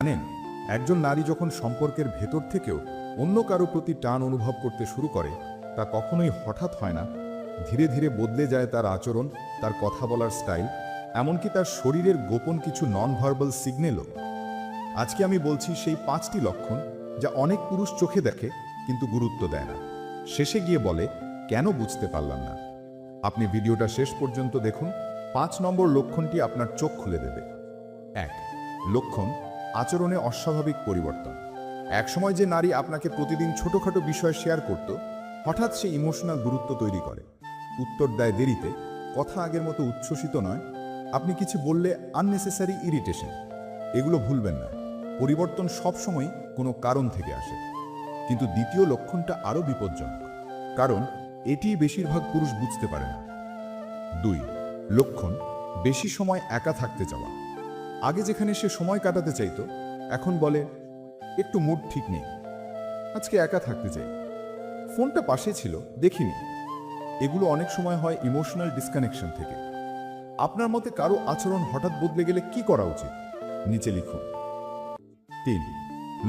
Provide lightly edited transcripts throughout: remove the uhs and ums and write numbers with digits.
জানেন, একজন নারী যখন সম্পর্কের ভেতর থেকেও অন্য কারো প্রতি টান অনুভব করতে শুরু করে, তা কখনোই হঠাৎ হয় না। ধীরে ধীরে বদলে যায় তার আচরণ, তার কথা বলার স্টাইল, এমনকি তার শরীরের গোপন কিছু নন ভার্বাল সিগন্যালও। আজকে আমি বলছি সেই 5টি লক্ষণ যা অনেক পুরুষ চোখে দেখে কিন্তু গুরুত্ব দেয় না। শেষে গিয়ে বলে, কেন বুঝতে পারলাম না। আপনি ভিডিওটা শেষ পর্যন্ত দেখুন। 5 নম্বর লক্ষণটি আপনার চোখ খুলে দেবে। 1. লক্ষণ: আচরণে অস্বাভাবিক পরিবর্তন। একসময় যে নারী আপনাকে প্রতিদিন ছোটখাটো বিষয় শেয়ার করত, হঠাৎ সে ইমোশনাল দূরত্ব তৈরি করে। উত্তর দেয় দেরিতে, কথা আগের মতো উচ্ছ্বসিত নয়, আপনি কিছু বললে আননেসেসারি ইরিটেশন। এগুলো ভুলবেন না, পরিবর্তন সবসময় কোনো কারণ থেকে আসে। কিন্তু দ্বিতীয় লক্ষণটা আরও বিপজ্জনক, কারণ এটি বেশিরভাগ পুরুষ বুঝতে পারে না। 2. লক্ষণ: বেশি সময় একা থাকতে চাওয়া। আগে যেখানে সে সময় কাটাতে চাইতো, এখন বলে, একটু মুড ঠিক নেই, আজকে একা থাকতে চাই, ফোনটা পাশে ছিল, দেখিনি। এগুলো অনেক সময় হয় ইমোশনাল ডিসকানেকশন থেকে। আপনার মতে কারো আচরণ হঠাৎ বদলে গেলে কি করা উচিত? নিচে লিখুন। 3.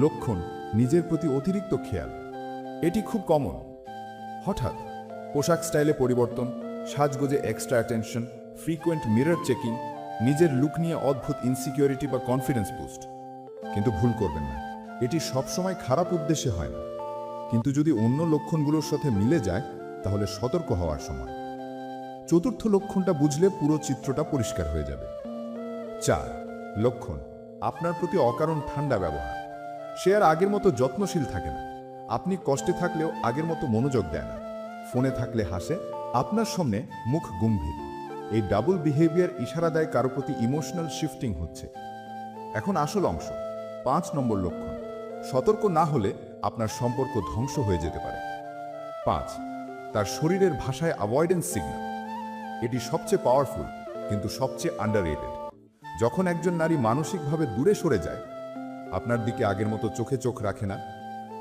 লক্ষণ: নিজের প্রতি অতিরিক্ত খেয়াল। এটি খুব কমন। হঠাৎ পোশাক স্টাইলে পরিবর্তন, সাজগোজে extra attention, frequent mirror checking, নিজের লুক নিয়ে অদ্ভুত ইনসিকিউরিটি বা কনফিডেন্স বুস্ট। কিন্তু ভুল করবেন না, এটি সবসময় খারাপ উদ্দেশ্যে হয় না। কিন্তু যদি অন্য লক্ষণগুলোর সাথে মিলে যায়, তাহলে সতর্ক হওয়ার সময়। 4র্থ লক্ষণটা বুঝলে পুরো চিত্রটা পরিষ্কার হয়ে যাবে। 4. লক্ষণ: আপনার প্রতি অকারণ ঠান্ডা ব্যবহার। সে আর আগের মতো যত্নশীল থাকে না। আপনি কষ্টে থাকলেও আগের মতো মনোযোগ দেয় না। ফোনে থাকলে হাসে, আপনার সামনে মুখ গম্ভীর। এই ডাবল বিহেভিয়ার ইশারা দেয় কারো প্রতি ইমোশনাল শিফটিং হচ্ছে। এখন আসল অংশ, 5 নম্বর লক্ষণ। সতর্ক না হলে আপনার সম্পর্ক ধ্বংস হয়ে যেতে পারে। 5. তার শরীরের ভাষায় অ্যাভয়েডেন্স সিগন্যাল। এটি সবচেয়ে পাওয়ারফুল, কিন্তু সবচেয়ে আন্ডাররেটেড। যখন একজন নারী মানসিকভাবে দূরে সরে যায়, আপনার দিকে আগের মতো চোখে চোখ রাখে না,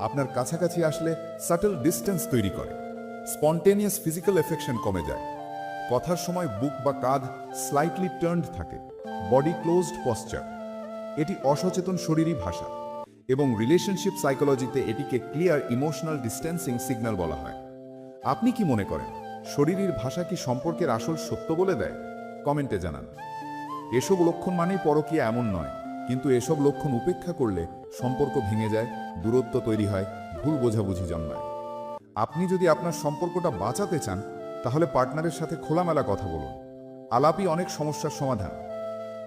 আপনার কাছাকাছি আসলে সাটল ডিস্টেন্স তৈরি করে, স্পন্টেনিয়াস ফিজিক্যাল এফেকশন কমে যায়, কথার সময় বুক বা কাঁধ স্লাইটলি টার্নড থাকে, বডি ক্লোজড পশ্চার। এটি অসচেতন শরীরী ভাষা, এবং রিলেশনশিপ সাইকোলজিতে এটিকে ক্লিয়ার ইমোশনাল ডিস্টেন্সিং সিগন্যাল বলা হয়। আপনি কি মনে করেন, শরীরের ভাষা কি সম্পর্কের আসল সত্য বলে দেয়? কমেন্টে জানান। এসব লক্ষণ মানেই পরকীয়া এমন নয়, কিন্তু এসব লক্ষণ উপেক্ষা করলে সম্পর্ক ভেঙে যায়, দূরত্ব তৈরি হয়, ভুল বোঝাবুঝি জন্মায়। আপনি যদি আপনার সম্পর্কটা বাঁচাতে চান, তাহলে পার্টনারের সাথে খোলামেলা কথা বলুন। আলাপই অনেক সমস্যার সমাধান।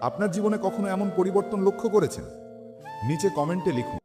আপনার জীবনে কখনো এমন পরিবর্তন লক্ষ্য করেছেন? নিচে কমেন্টে লিখুন।